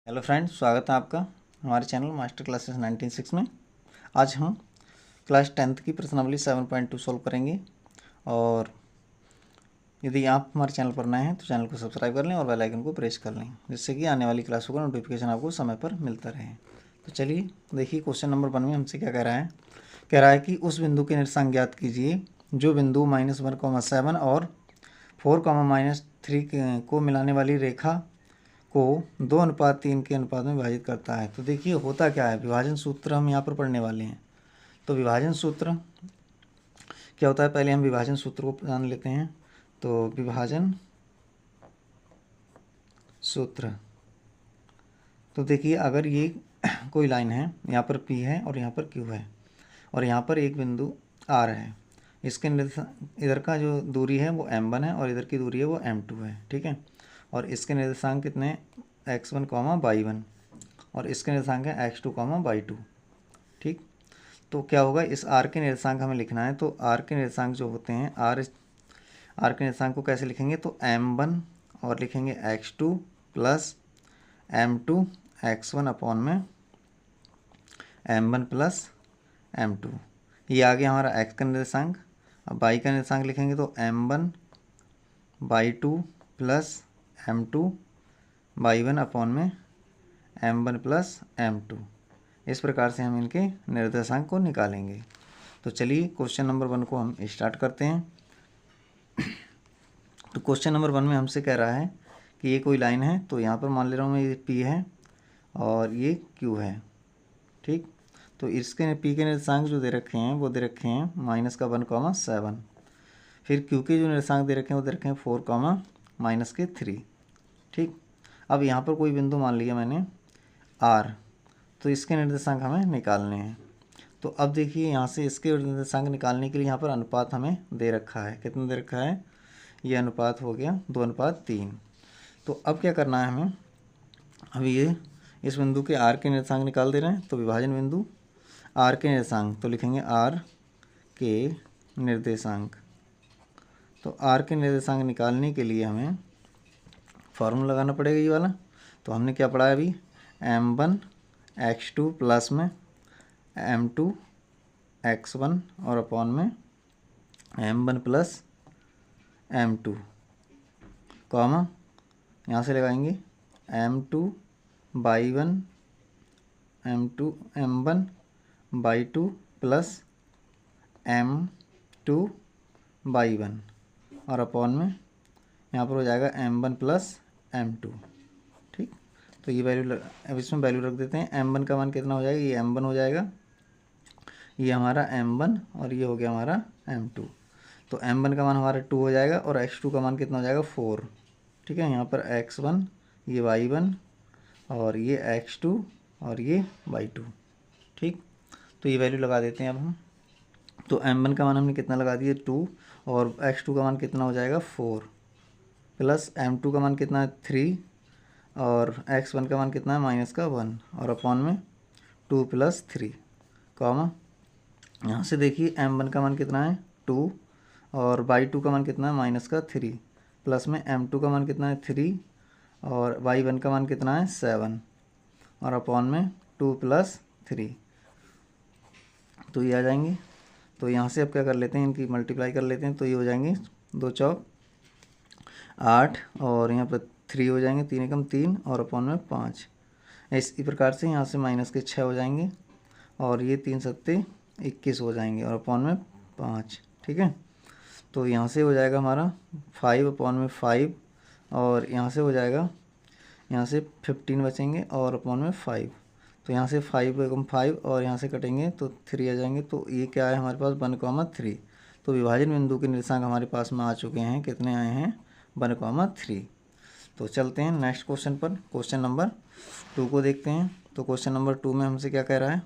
Hello friends, स्वागत है आपका हमारे चैनल मास्टर क्लासेस 19 में। आज हम क्लास 10th की प्रश्नावली 7.2 सॉल्व करेंगे। और यदि आप हमारे चैनल पर नए हैं तो चैनल को सब्सक्राइब कर लें और बेल आइकन को प्रेस कर लें, जिससे कि आने वाली क्लासों का नोटिफिकेशन आपको समय पर मिलता रहे। तो चलिए देखिए, क्वेश्चन नंबर 1 में हमसे क्या कह रहा है। कह रहा है कि उस बिंदु के निर्देशांक ज्ञात कीजिए जो बिंदु -1,7 और 4,-3 को मिलाने वाली रेखा को 2:3 के अनुपात में विभाजित करता है। तो देखिए होता क्या है, विभाजन सूत्र हम यहाँ पर पढ़ने वाले हैं। तो विभाजन सूत्र क्या होता है, पहले हम विभाजन सूत्र को जान लेते हैं। तो विभाजन सूत्र, तो देखिए अगर ये कोई लाइन है, यहाँ पर P है और यहाँ पर Q है और यहाँ पर एक बिंदु R है। इसके इधर का जो दूरी है वो M1 है और इधर की दूरी है वो M2 है, ठीक है। और इसके निर्देशांक कितने, x1, y1 और इसके निर्देशांक है x2, y2, ठीक। तो क्या होगा, इस r के निर्देशांक हमें लिखना है। तो r के निर्देशांक जो होते हैं, r के निर्देशांक को कैसे लिखेंगे, तो m1 और लिखेंगे x2 plus m2 x1 upon में m1 प्लस m2। ये आ गया हमारा x का निर्देशांक। अब y का निर्देशांक लिखेंगे तो m1 y2 plus m2 y1 upon में m1 प्लस m2। इस प्रकार से हम इनके निर्देशांक को निकालेंगे। तो चलिए क्वेश्चन नंबर 1 को हम स्टार्ट करते हैं। तो क्वेश्चन नंबर 1 में हमसे कह रहा है कि ये कोई लाइन है। तो यहाँ पर मान ले रहा हूँ मैं, ये P है और ये Q है, ठीक। तो इसके P के निर्देशांक जो दे रखे हैं वो दे रखे हैं -1,7। फिर Q के जो निर्देशांक दे रखे हैं वो दे रखे हैं 4,-3, ठीक। अब यहाँ पर कोई बिंदु मान लिया मैंने R, तो इसके निर्देशांक हमें निकालने हैं। तो अब देखिए यहाँ से इसके निर्देशांक निकालने के लिए यहाँ पर अनुपात हमें दे रखा है। कितना दे रखा है, ये अनुपात हो गया 2:3। तो अब क्या करना है हमें, अभी ये इस बिंदु के R के निर्देशांक निकाल दे रहे हैं। तो विभाजन बिंदु R के निर्देशांक, तो लिखेंगे R के निर्देशांक। तो R के निर्देशांक निकालने के लिए हमें फार्मूला लगाना पड़ेगा ये वाला। तो हमने क्या पढ़ा है अभी, m1 x2 प्लस में m2 x1 और अपॉन में m1 प्लस m2, कॉमा यहाँ से लगाएंगे m2 y1 m1 y2 plus m2 y1 और अपॉन में यहाँ पर हो जाएगा m1 प्लस m2, ठीक। तो ये वैल्यू, अब इसमें वैल्यू रख देते हैं। m1 का मान कितना हो जाएगा, ये m1 हो जाएगा, ये हमारा m1 और ये हो गया हमारा m2। तो m1 का मान हमारा 2 हो जाएगा और x2 का मान कितना हो जाएगा 4, ठीक है। यहाँ पर x1, ये y1 और ये x2 और ये y2, ठीक। तो ये वैल्यू लगा देते हैं अब हम। तो m1 का मान हमने कितना लगा दिया 2 और x2 का मान कितना हो जाएगा 4 प्लस m2 का मान कितना है 3 और x1 का मान कितना है -1 और अपॉन में 2 + 3, कॉमा यहाँ से देखिए m1 का मान कितना है 2 और y2 का मान कितना है -3 प्लस में m2 का मान कितना है 3 और y1 का मान कितना है 7 और अपॉन में 2 + 3। तो ये आ जाएंगे। तो यहाँ से अब क्या कर लेते हैं, इनकी मल्टीप्लाई कर लेते हैं। तो ये हो जाएंगे 2 चौक 8 और यहाँ पर 3 हो जाएंगे, 3 एकम 3 और अपॉन में 5। इसी प्रकार से यहाँ से -6 हो जाएंगे और ये 3 सत्ते 21 हो जाएंगे और अपॉन में 5, ठीक है। तो यहाँ से हो जाएगा हमारा 5 अपॉन में 5 और यहाँ से हो जाएगा, यहाँ से 15 बचेंगे और अपॉन में 5। तो यहाँ से 5 एकम 5 और यहाँ से कटेंगे तो 3 आ जाएंगे। तो ये क्या है हमारे पास 1,3। तो विभाजन बिंदु के निर्देशांक हमारे पास में आ चुके हैं। कितने आए हैं, 1,3। तो चलते हैं नेक्स्ट क्वेश्चन पर, क्वेश्चन नंबर 2 को देखते हैं। तो क्वेश्चन नंबर 2 में हमसे क्या कह रहा है,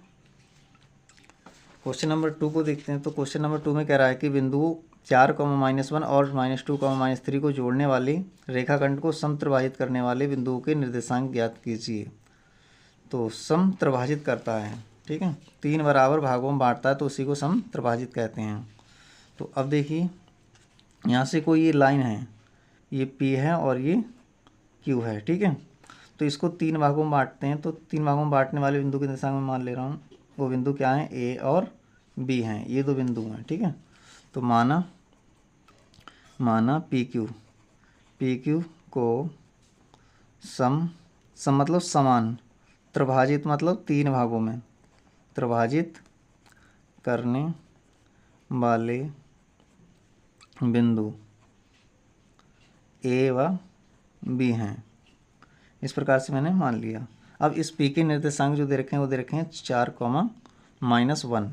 क्वेश्चन नंबर 2 को देखते हैं। तो क्वेश्चन नंबर 2 में कह रहा है कि बिंदु 4, -1 और -2, -3 को जोड़ने वाले रेखाखंड को समत्रिभाजित करने वाले बिंदुओं के निर्देशांक ज्ञात कीजिए। तो समत्रिभाजित करता है, ठीक है, 3 बराबर भागों में बांटता है तो उसी को समत्रिभाजित कहते हैं। तो अब देखिए यहाँ से कोई ये लाइन है, ये P है और ये Q है, ठीक है। तो इसको 3 भागों में बांटते हैं, तो 3 भागों में बांटने वाले बिंदु के निर्देशांक में मान ले रहा हूँ, वो बिंदु क्या हैं, ए और बी हैं, ये 2 बिंदु हैं, ठीक है। तो माना पी क्यू को सम मतलब समान, त्रिभाजित मतलब 3 भागों में त्रिभाजित करने वाले बिंदु ए व बी हैं, इस प्रकार से मैंने मान लिया। अब इस पी के निर्देशांक जो दे रखे हैं वो दे रखे हैं 4, -1,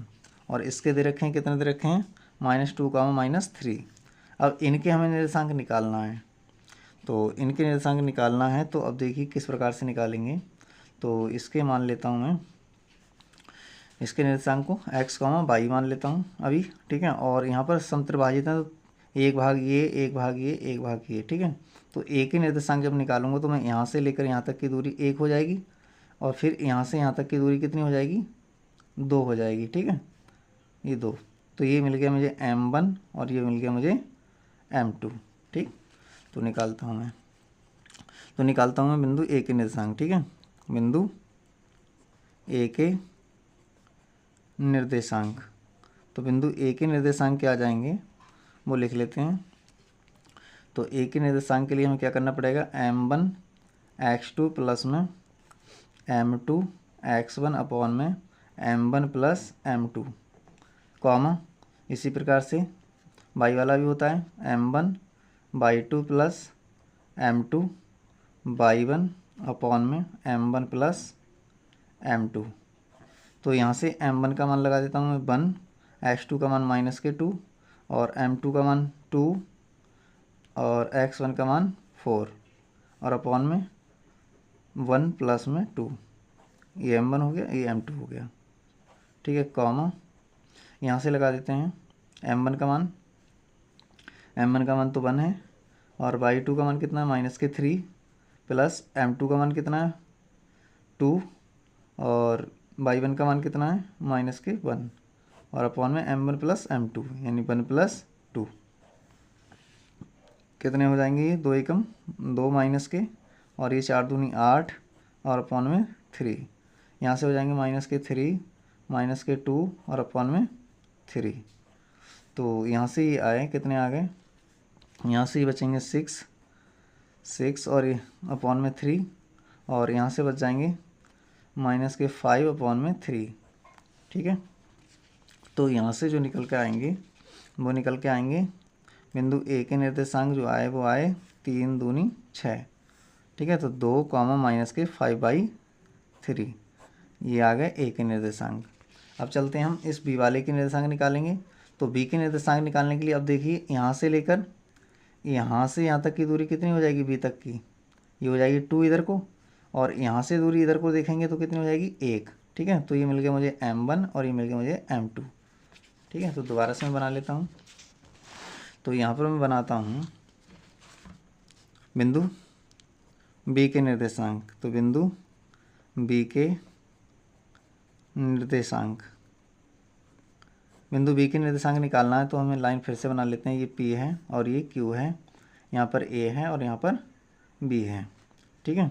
और इसके दे रखे हैं कितने दे रखे हैं, -2, -3। अब इनके हमें निर्देशांक निकालना है, तो इनके निर्देशांक निकालना है, तो अब देखिए किस प्रकार से निकालेंगे। तो इसके मान लेता हूँ मैं, इसके निर्देशांक को x, y मान लेता हूँ अभी, ठीक है। और यहाँ पर समत्रिभाजित है, तो 1 भाग ये, 1 भाग ये, 1 भाग ये, ठीक है। तो एक ही निर्देशांक जब निकालूंगा तो मैं यहाँ से लेकर यहाँ तक की दूरी 1 हो जाएगी, और फिर यहाँ से यहाँ तक की दूरी कितनी हो जाएगी, 2 हो जाएगी, ठीक है, ये 2। तो ये मिल गया मुझे m1 और ये मिल गया मुझे m2, ठीक। तो निकालता हूँ मैं, बिंदु ए के निर्देशांक, ठीक है। बिंदु ए के निर्देशांक, तो बिंदु ए के निर्देशांक क्या आ जाएंगे वो लिख लेते हैं। तो ए के निर्देशांक के लिए हमें क्या करना पड़ेगा, m1 x2 प्लस में m2 x1 अपॉन में m1 प्लस m2, कॉमा इसी प्रकार से y वाला भी होता है m1 y2 plus m2 y1 upon में m1 प्लस m2। तो यहाँ से m1 का मान लगा देता हूँ मैं 1, x2 का मान -2, और m2 का मान 2, और x1 का मान 4, और अपॉन में 1 प्लस में 2, ये m1 हो गया, ये m2 हो गया, ठीक है, कॉमा यहाँ से लगा देते हैं m1 का मान तो 1 है, और y2 का मान कितना है, -3, प्लस m2 का मान कितना है 2, और y1 का मान कितना है -1, और अपॉन में m1 प्लस m2 यानी 1 प्लस 2, कितने हो जाएंगे ये, 2 एकम 2 माइनस के, और ये 4 दूनी 8, और अपॉन में 3, यहाँ से हो जाएंगे -3 -2 और अपॉन में 3। तो यहाँ से ये आए, कितने आ गए, यहाँ से ये बचेंगे 6 और ये अपॉन में 3, और यहाँ से बच जाएंगे -5 अपॉन में 3, ठीक है। तो यहाँ से जो निकल के आएंगे वो निकल के आएंगे, बिंदु ए के निर्देशांक जो आए वो आए 3 दूनी 6, ठीक है। तो 2, -5/3 ये आ गए ए के निर्देशांक। अब चलते हैं हम इस बी वाले के निर्देशांक निकालेंगे। तो बी के निर्देशांक निकालने के लिए अब देखिए यहाँ से लेकर यहाँ से यहाँ तक की दूरी कितनी हो जाएगी, बी तक की, ये हो जाएगी 2 इधर को, और यहाँ से दूरी इधर को देखेंगे तो कितनी हो जाएगी 1, ठीक है। तो ये मिल गया मुझे m1 और ये मिल गया मुझे m2, ठीक है। तो दोबारा से मैं बना लेता हूँ। तो यहाँ पर मैं बनाता हूँ बिंदु बी के निर्देशांक। तो बिंदु बी के निर्देशांक, बिंदु बी के निर्देशांक निकालना है, तो हमें लाइन फिर से बना लेते हैं। ये P है और ये Q है, यहाँ पर A है और यहाँ पर B है, ठीक है।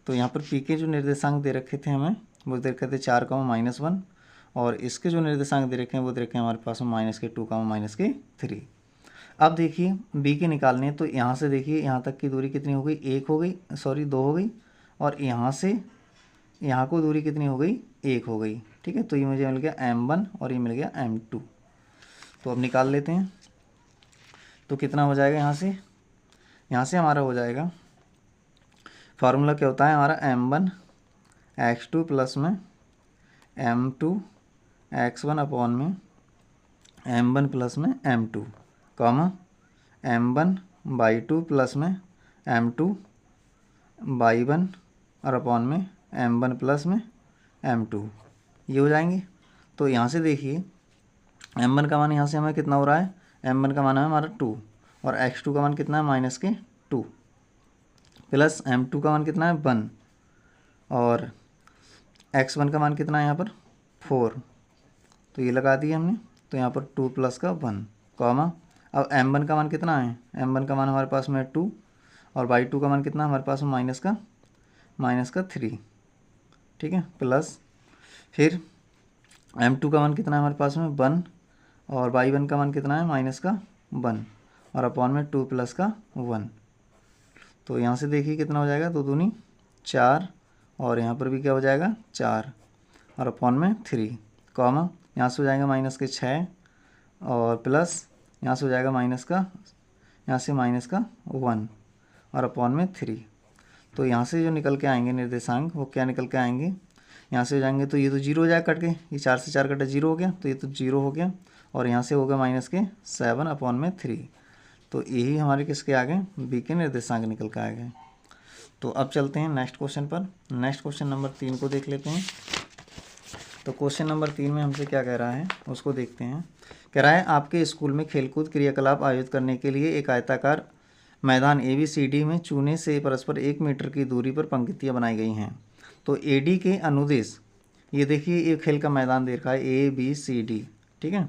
तो यहाँ पर P के जो निर्देशांक दे रखे थे हमें, वो दे रखे थे 4, -1, और इसके जो निर्देशांक दे रखे हैं वो दे रखे हैं हमारे पास में -2, -3। अब देखिए B के निकालने, तो यहाँ से देखिए यहाँ तक की दूरी कितनी हो गई, 1 हो गई, सॉरी 2 हो गई, और यहाँ से यहाँ को दूरी कितनी हो गई, 1 हो गई, ठीक है। तो ये मुझे मिल गया m1 और ये मिल गया m2। तो अब निकाल लेते हैं। तो कितना हो जाएगा यहाँ से हमारा हो जाएगा, फार्मूला क्या होता है हमारा, m1 x2 प्लस में m2 x1 अपॉन में m1 प्लस में m2, comma m1 y2 plus में m2 y1 और अपॉन में m1 प्लस में m2, ये हो जाएंगे। तो यहाँ से देखिए m1 का मान यहाँ से हमें कितना हो रहा है, m1 का मान है हमारा 2, और x2 का मान कितना है -2, प्लस m2 का मान कितना है 1, और x1 का मान कितना है यहाँ पर 4। तो ये लगा दिए हमने। तो यहाँ पर 2 प्लस का 1, कॉमा अब m1 का मान कितना है, m1 का मान हमारे पास में 2, और y2 का मान कितना हमारे पास में माइनस का 3, ठीक है, प्लस फिर m2 का मान कितना है हमारे पास में 1, और y1 का मान कितना है माइनस का 1, और अपॉन में 2 प्लस का 1। तो यहाँ से देखिए कितना हो जाएगा, 2 दूनी 4, और यहाँ पर भी क्या हो जाएगा 4, और अपॉन में 3, कॉमा यहाँ से हो जाएगा माइनस के 6, और प्लस यहाँ से हो जाएगा माइनस का, यहाँ से माइनस का 1, और अपॉन में 3। तो यहाँ से जो निकल के आएंगे निर्देशांक वो क्या निकल के आएंगे, यहाँ से हो जाएंगे तो ये तो 0 हो जाएगा कट के, ये 4 से 4 कटा 0 हो गया, तो ये तो 0 हो गया, और यहाँ से हो गया माइनस के 7 अपॉन में 3। तो यही हमारे किसके आ गए, बी के निर्देशांक निकल के आ गए। तो अब चलते हैं नेक्स्ट क्वेश्चन पर। नेक्स्ट क्वेश्चन नंबर 3 को देख लेते हैं। तो क्वेश्चन नंबर 3 में हमसे क्या कह रहा है उसको देखते हैं। कह रहा है आपके स्कूल में खेलकूद क्रियाकलाप आयोजित करने के लिए एक आयताकार मैदान ABCD में चूने से परस्पर 1 मीटर की दूरी पर पंक्तियाँ बनाई गई हैं। तो AD के अनुदेश, ये देखिए ये खेल का मैदान दे रखा है ABCD, ठीक है।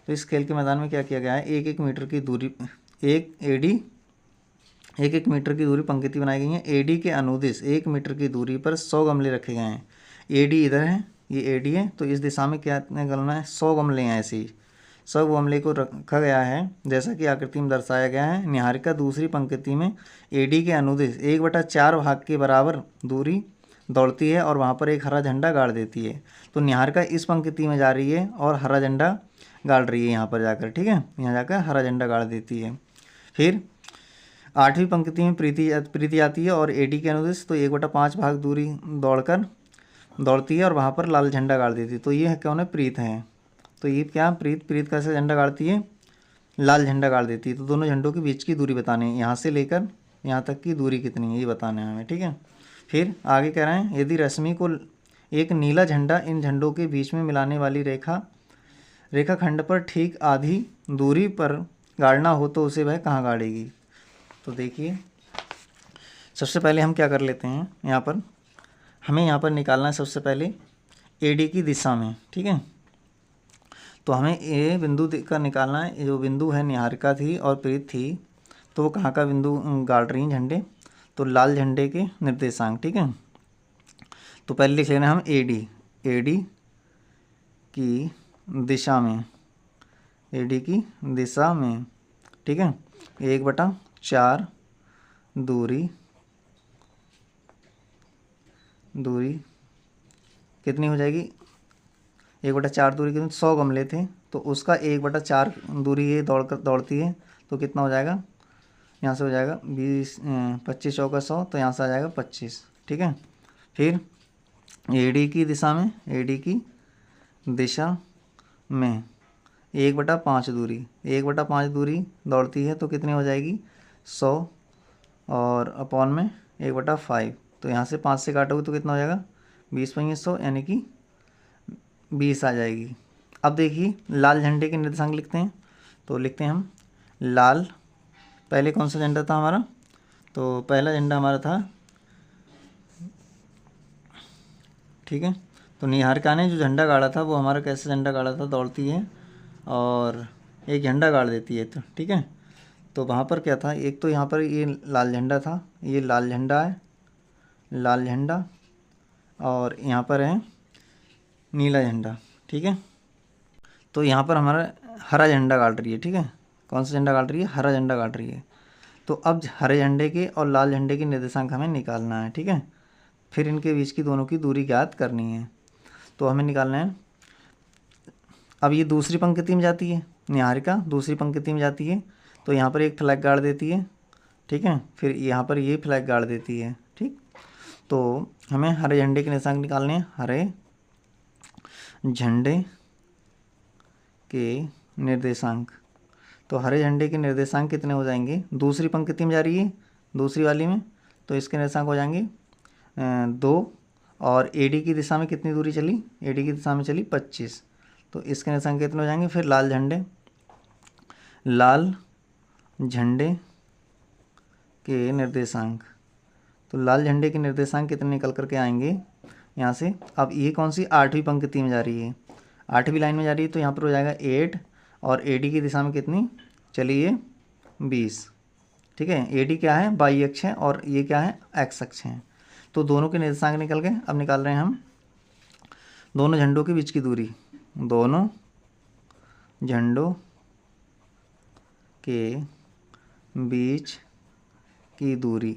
तो इस खेल के मैदान में क्या किया गया है, 1-1 मीटर की दूरी, एक AD 1-1 मीटर की दूरी पंक्ति बनाई गई है। AD के अनुदेश 1 मीटर की दूरी पर 100 गमले रखे गए हैं। AD इधर है, ये AD है, तो इस दिशा में क्या गमला है, 100 गमले हैं। ऐसे ही 100 गमले को रखा गया है जैसा कि आकृति में दर्शाया गया है। निहारिका दूसरी पंक्ति में AD के अनुदेश 1/4 भाग के बराबर दूरी दौड़ती है और वहाँ पर एक हरा झंडा गाड़ देती है। तो निहारिका इस पंक्ति में जा रही है और हरा झंडा गाड़ रही है यहाँ पर जाकर, ठीक है, यहाँ जाकर हरा झंडा गाड़ देती है। फिर 8वीं पंक्ति में प्रीति आती है और AD के अनुदेश तो 1/5 भाग दूरी दौड़ती है और वहाँ पर लाल झंडा गाड़ देती है। तो ये कौन है, प्रीत है। तो ये क्या, प्रीत कैसे झंडा गाड़ती है, लाल झंडा गाड़ देती है। तो दोनों झंडों के बीच की दूरी बतानी है, यहाँ से लेकर यहाँ तक की दूरी कितनी है ये बताना है हमें, ठीक है। फिर आगे कह रहे हैं यदि रश्मि को एक नीला झंडा इन झंडों के बीच में मिलाने वाली रेखाखंड पर ठीक आधी दूरी पर गाड़ना हो तो उसे वह कहाँ गाड़ेगी। तो देखिए सबसे पहले हम क्या कर लेते हैं, हमें यहाँ पर निकालना है सबसे पहले AD की दिशा में, ठीक है। तो हमें A बिंदु का निकालना है। जो बिंदु है निहारिका थी और प्रीत थी, तो वो कहाँ का बिंदु गाड़ रही हैं झंडे, तो लाल झंडे के निर्देशांक, ठीक है। तो पहले लिख लेना हम AD की दिशा में, AD की दिशा में, ठीक है। 1/4 दूरी कितनी हो जाएगी, 1/4 दूरी कितनी, 100 गमले थे तो उसका 1/4 दूरी ये दौड़ती है। तो कितना हो जाएगा, यहाँ से हो जाएगा 25 चौका 100, तो यहाँ से आ जाएगा 25, ठीक है। फिर AD की दिशा में 1/5 दूरी दौड़ती है तो कितनी हो जाएगी 100, और अपॉन में 1/5। तो यहाँ से 5 से काटोगे तो कितना हो जाएगा 20 × 100 यानी कि 20 आ जाएगी। अब देखिए लाल झंडे के निर्देशांक लिखते हैं। तो लिखते हैं हम लाल, पहले कौन सा झंडा था हमारा, तो पहला झंडा हमारा था, ठीक है। तो निहारिका ने जो झंडा गाड़ा था वो हमारा कैसे झंडा गाड़ा था, दौड़ती है और एक झंडा गाड़ देती है, तो ठीक है। तो वहाँ पर क्या था, एक तो यहाँ पर ये लाल झंडा था, ये लाल झंडा है, लाल झंडा, और यहाँ पर है नीला झंडा, ठीक है। तो यहाँ पर हमारा हरा झंडा गाड़ रही है, ठीक है। कौन सा झंडा गाड़ रही है, हरा झंडा गाड़ रही है। तो अब हरे झंडे के और लाल झंडे के निर्देशांक हमें निकालना है, ठीक है। फिर इनके बीच की दोनों की दूरी ज्ञात करनी है। तो हमें निकालना है, अब ये दूसरी पंक्ति में जाती है, निहारिका दूसरी पंक्ति में जाती है तो यहाँ पर एक फ्लैग गाड़ देती है, ठीक है। फिर यहाँ पर ये फ्लैग गाड़ देती है, ठीक। तो हमें हरे झंडे के निर्देशांक निकालने हैं। हरे झंडे के निर्देशांक, तो हरे झंडे के निर्देशांक कितने हो जाएंगे, दूसरी पंक्ति में जा रही है दूसरी वाली में, तो इसके निर्देशांक हो जाएंगे 2, और AD की दिशा में कितनी दूरी चली, AD की दिशा में चली 25, तो इसके निर्देशांक कितने हो जाएंगे। फिर लाल झंडे के निर्देशांक, तो लाल झंडे के निर्देशांक कितने निकल करके आएंगे यहाँ से। अब ये कौन सी 8वीं पंक्ति में जा रही है, 8वीं लाइन में जा रही है, तो यहाँ पर हो जाएगा 8, और AD की दिशा में कितनी चली है 20, ठीक है। AD क्या है, वाई अक्ष है और ये क्या है, एक्स अक्ष है। तो दोनों के निर्देशांक निकल गए। अब निकाल रहे हैं हम दोनों झंडों के बीच की दूरी, दोनों झंडों के बीच की दूरी।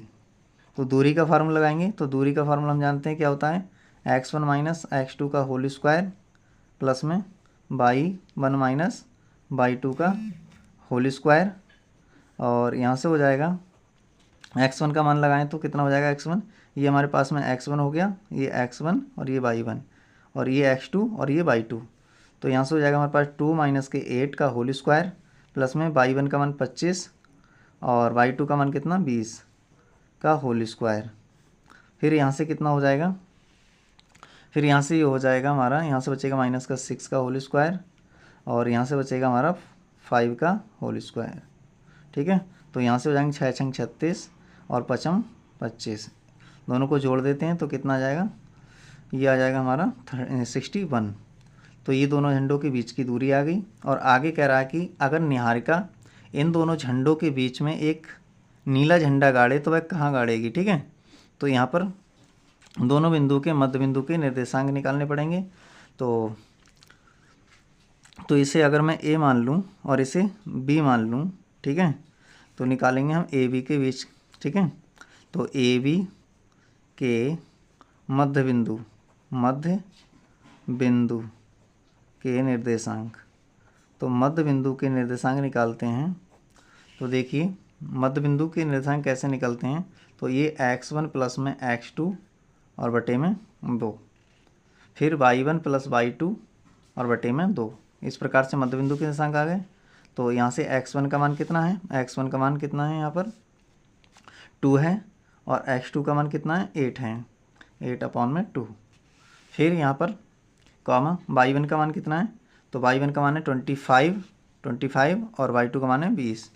तो दूरी का फार्मूला लगाएंगे। तो दूरी का फार्मूला हम जानते हैं क्या होता है, x1 माइनस x2 का होल स्क्वायर प्लस में y1 माइनस y2 का होल स्क्वायर। और यहाँ से हो जाएगा x1 का मान लगाएं तो कितना हो जाएगा x1, ये हमारे पास में x1 हो गया, ये x1 और ये y1 और ये x2 और ये y2। तो यहाँ से हो जाएगा हमारे पास 2 माइनस के 8 का होल स्क्वायर प्लस में y1 का मान 25 और y2 का मान कितना 20 का होल स्क्वायर। फिर यहाँ से कितना हो जाएगा, फिर यहाँ से ये हो जाएगा हमारा, यहाँ से बचेगा माइनस का 6 का होल स्क्वायर और यहाँ से बचेगा हमारा 5 का होल स्क्वायर। ठीक है, तो यहाँ से हो जाएंगे 6 छंग 36 और 5 25, दोनों को जोड़ देते हैं तो कितना आ जाएगा, ये आ जाएगा हमारा 61। तो ये दोनों झंडों के बीच की दूरी आ गई। और आगे कह रहा है कि अगर निहारिका इन दोनों झंडों के बीच में एक नीला झंडा गाड़े तो वह कहाँ गाड़ेगी। ठीक है, तो यहाँ पर दोनों बिंदु के मध्य बिंदु के निर्देशांक निकालने पड़ेंगे। तो इसे अगर मैं A मान लूँ और इसे B मान लूँ, ठीक है, तो निकालेंगे हम ए बी के बीच। ठीक है, तो ए बी के मध्य बिंदु के निर्देशांक, तो मध्य बिंदु के निर्देशांक निकालते हैं। तो देखिए मध्य बिंदु के निर्देशांक कैसे निकलते हैं, तो ये x1 प्लस में x2 और बटे में 2, फिर y1 प्लस y2 और बटे में 2। इस प्रकार से मध्य बिंदु के निर्देशांक आ गए। तो यहाँ से x1 का मान कितना है, x1 का मान कितना है, यहाँ पर 2 है और x2 का मान कितना है 8 है, 8/2। फिर यहाँ पर कॉमा y1 का मान कितना है, तो y1 का मान है 25 और y2 का मान है 20।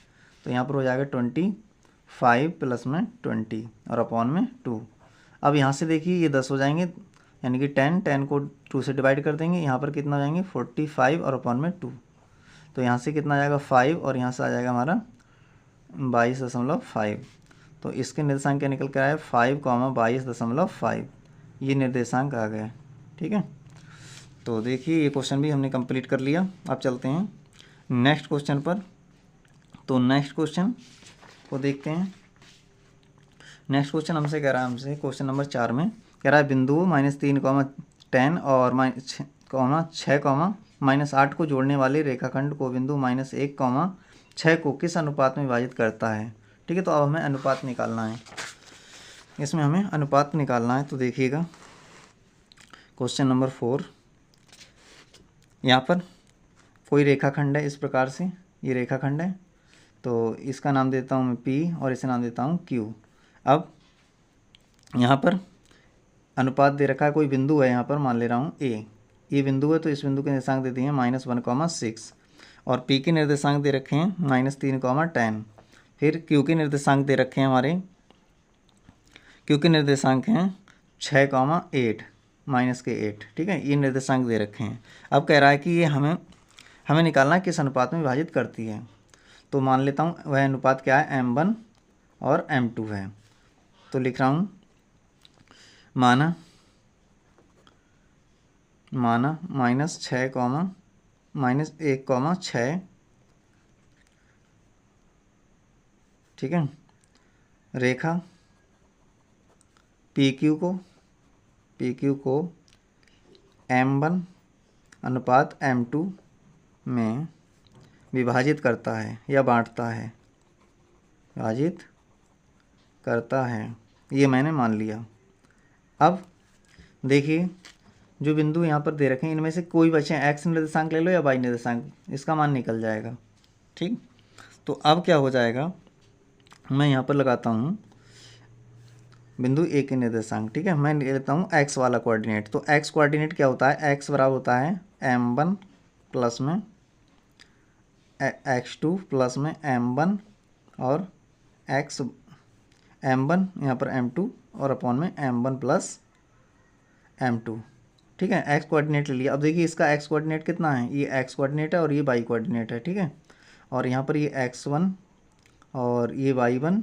तो यहाँ पर हो जाएगा 25 प्लस में 20 और अपॉन में 2। अब यहाँ से देखिए ये 10 हो जाएंगे, यानी कि 10 को 2 से डिवाइड कर देंगे, यहाँ पर कितना हो जाएंगे 45 और अपॉन में 2। तो यहाँ से कितना आ जाएगा 5 और यहाँ से आ जाएगा हमारा 22.5। तो इसके निर्देशांक क्या निकल कर आया 5,22.5, ये निर्देशांक आ गए। ठीक है, तो देखिए ये क्वेश्चन भी हमने कंप्लीट कर लिया। अब चलते हैं नेक्स्ट क्वेश्चन पर। तो नेक्स्ट क्वेश्चन को देखते हैं। नेक्स्ट क्वेश्चन हमसे कह रहा है, हमसे क्वेश्चन नंबर 4 में कह रहा है बिंदु -3, 10 और -6, -8 को जोड़ने वाले रेखाखंड को बिंदु -1, 6 को किस अनुपात में विभाजित करता है। ठीक है, तो अब हमें अनुपात निकालना है, इसमें हमें अनुपात निकालना है। तो देखिएगा क्वेश्चन नंबर 4, यहाँ पर कोई रेखाखंड है इस प्रकार से, ये रेखाखंड है, तो इसका नाम देता हूँ मैं P और इसे नाम देता हूँ Q। अब यहाँ पर अनुपात दे रखा है, कोई बिंदु है यहाँ पर, मान ले रहा हूँ A, ये बिंदु है, तो इस बिंदु के निर्देशांक दे दिए हैं -1, 6 और P के निर्देशांक दे रखे हैं -3, 10। फिर Q के निर्देशांक दे रखे हैं हमारे, Q के निर्देशांक हैं 6, 8 -8। ठीक है, ये निर्देशांक दे रखे हैं। अब कह रहा है कि ये हमें निकालना है किस अनुपात में विभाजित करती है। तो मान लेता हूँ वह अनुपात क्या है, M1 और M2 है। तो लिख रहा हूँ माना -6, -1, 6। ठीक है, रेखा PQ को M1 अनुपात M2 में विभाजित करता है या बांटता है, विभाजित करता है, ये मैंने मान लिया। अब देखिए जो बिंदु यहाँ पर दे रखे हैं इनमें से कोई बचे, x निर्देशांक ले लो या y निर्देशांक, इसका मान निकल जाएगा। ठीक, तो अब क्या हो जाएगा, मैं यहाँ पर लगाता हूँ बिंदु A के निर्देशांक। ठीक है, मैं लेता हूँ x वाला कोऑर्डिनेट। तो x कोऑर्डिनेट क्या होता है, x बराबर होता है M1 प्लस में x2 प्लस में M1 और M1 यहाँ पर M2 और अपॉन में M1 प्लस M2। ठीक है, x कोऑर्डिनेट ले लिया। अब देखिए इसका x कोऑर्डिनेट कितना है, ये x कोऑर्डिनेट है और ये y कोऑर्डिनेट है। ठीक है, और यहाँ पर ये x1 और ये y1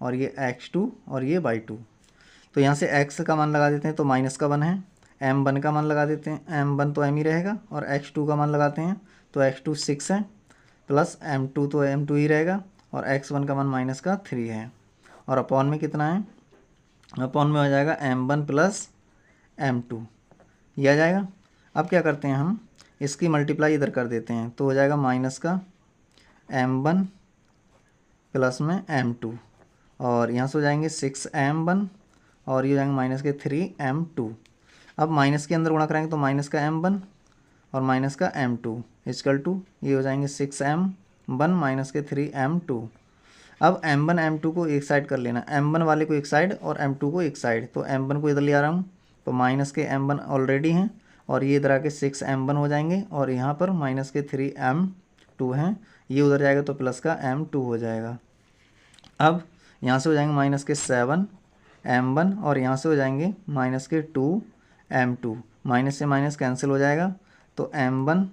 और ये x2 और ये y2। तो यहाँ से x का मान लगा देते हैं तो -1 है, m1 का मान लगा देते हैं, m1 तो m ही रहेगा, और x2 का मान लगाते हैं तो x2 6 है, प्लस m2 तो m2 ही रहेगा, और x1 का मान -3 है, और अपॉन में कितना है, अपॉन में हो जाएगा m1 प्लस m2, ये आ जाएगा। अब क्या करते हैं हम, इसकी मल्टीप्लाई इधर कर देते हैं तो हो जाएगा -m1 प्लस में m2, और यहाँ से हो जाएंगे 6m1 और ये हो जाएंगे -3m2। अब माइनस के अंदर गुणा करेंगे तो -m1 और -m2 इक्वल टू ये हो जाएंगे 6m1 -3m2। अब m1 m2 को एक साइड कर लेना, m1 वाले को एक साइड और m2 को एक साइड, तो m1 को इधर ले आ रहा हूँ तो -m1 ऑलरेडी हैं और ये इधर आके 6m1 हो जाएंगे, और यहाँ पर -3m2 हैं, ये उधर जाएगा तो +m2 हो जाएगा। अब यहाँ से हो जाएंगे -7m1 और यहाँ से हो जाएंगे -2m2, माइनस से माइनस कैंसिल हो जाएगा तो m1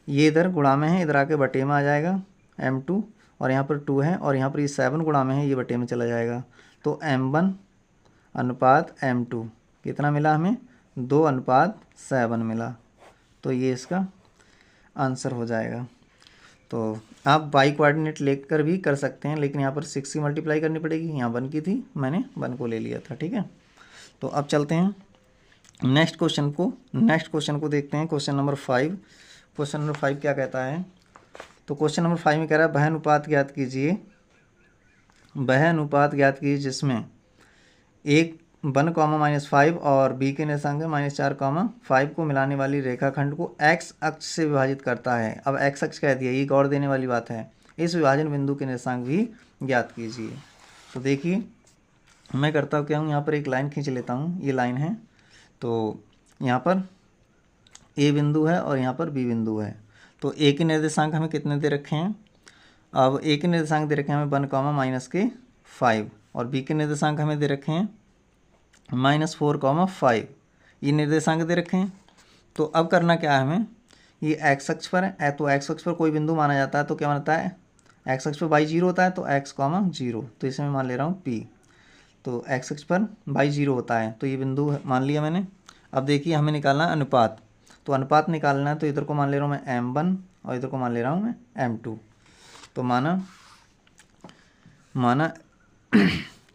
ये इधर गुणा में है, इधर आके बटे में आ जाएगा m2, और यहाँ पर 2 है और यहाँ पर ये 7 गुणा में है, ये बटे में चला जाएगा, तो m1 अनुपात m2 कितना मिला हमें, 2:7 मिला, तो ये इसका आंसर हो जाएगा। तो आप बाई कोऑर्डिनेट लेकर भी कर सकते हैं, लेकिन यहाँ पर 6 की मल्टीप्लाई करनी पड़ेगी, यहाँ 1 की थी, मैंने 1 को ले लिया था, ठीक है। तो अब चलते हैं नेक्स्ट क्वेश्चन को देखते हैं, क्वेश्चन नंबर 5। क्वेश्चन नंबर 5 क्या कहता है, तो क्वेश्चन नंबर 5 में कह रहा है वह अनुपात ज्ञात कीजिए जिसमें 1 और b के निर्देशांक -4, 5 को मिलाने वाली रेखाखंड को x अक्ष से विभाजित करता है। अब x अक्ष कह दिया, ये गौर देने वाली बात है, इस विभाजन बिंदु के निर्देशांक भी ज्ञात कीजिए। तो देखिए मैं करता हूँ क्या हूँ, यहाँ पर एक लाइन खींच लेता हूँ, ये लाइन है, तो यहाँ पर a बिंदु है और यहाँ पर b बिंदु है। तो a के निर्देशांक हमें कितने दे रखे हैं, अब a के निर्देशांक दे रखे हैं हमें 1, और b के निर्देशांक हमें दे रखे हैं -4, ये निर्देशांक दे रखे हैं। तो अब करना क्या है हमें, ये x अक्ष पर है, तो x अक्ष पर कोई बिंदु माना जाता है तो क्या मानता है, x अक्ष पर y0 होता है तो x, 0, तो इसे मैं मान ले रहा हूँ p। तो x अक्ष पर y0 होता है तो ये बिंदु मान लिया मैंने। अब देखिए हमें निकालना अनुपात, तो अनुपात निकालना है तो इधर को मान ले रहा हूँ मैं m1 और इधर को मान ले रहा हूँ मैं m2। तो माना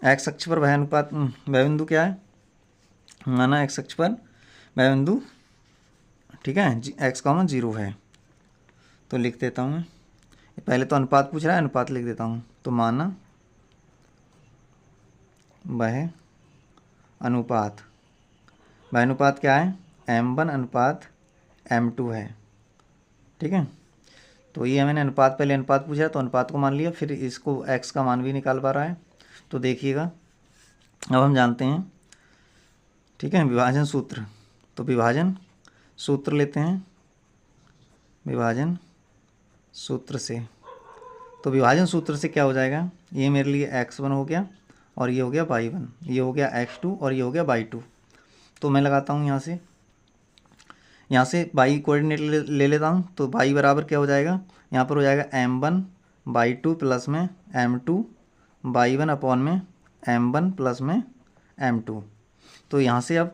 x अक्ष पर वह अनुपात वह बिंदु क्या है, माना x अक्ष पर वह बिंदु, ठीक है, x, 0 है। तो लिख देता हूँ मैं, पहले तो अनुपात पूछ रहा है, अनुपात लिख देता हूँ। तो माना वह अनुपात क्या है, m1 अनुपात m2 है, ठीक है। तो ये मैंने अनुपात, पहले अनुपात पूछा तो अनुपात को मान लिया, फिर इसको x का मान भी निकाल पा रहा है। तो देखिएगा अब हम जानते हैं, ठीक है, विभाजन सूत्र। तो विभाजन सूत्र लेते हैं, विभाजन सूत्र से। तो विभाजन सूत्र से क्या हो जाएगा, ये मेरे लिए x1 हो गया और ये हो गया y1, ये हो गया x2 और ये हो गया y2। तो मैं लगाता हूँ यहाँ से y कोऑर्डिनेट ले लेता हूँ। तो y बराबर क्या हो जाएगा, यहाँ पर हो जाएगा m1/2 प्लस में m2 y1 अपॉन में m1 प्लस में m2। तो यहाँ से अब